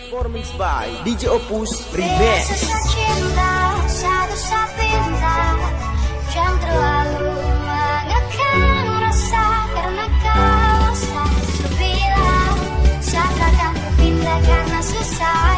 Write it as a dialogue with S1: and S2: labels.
S1: Performance by DJ Opus Remix.
S2: Cinta satu sapinta, jangan terlalu mengekang rasa karena kau selalu bilang saat akan berpindah karena susah.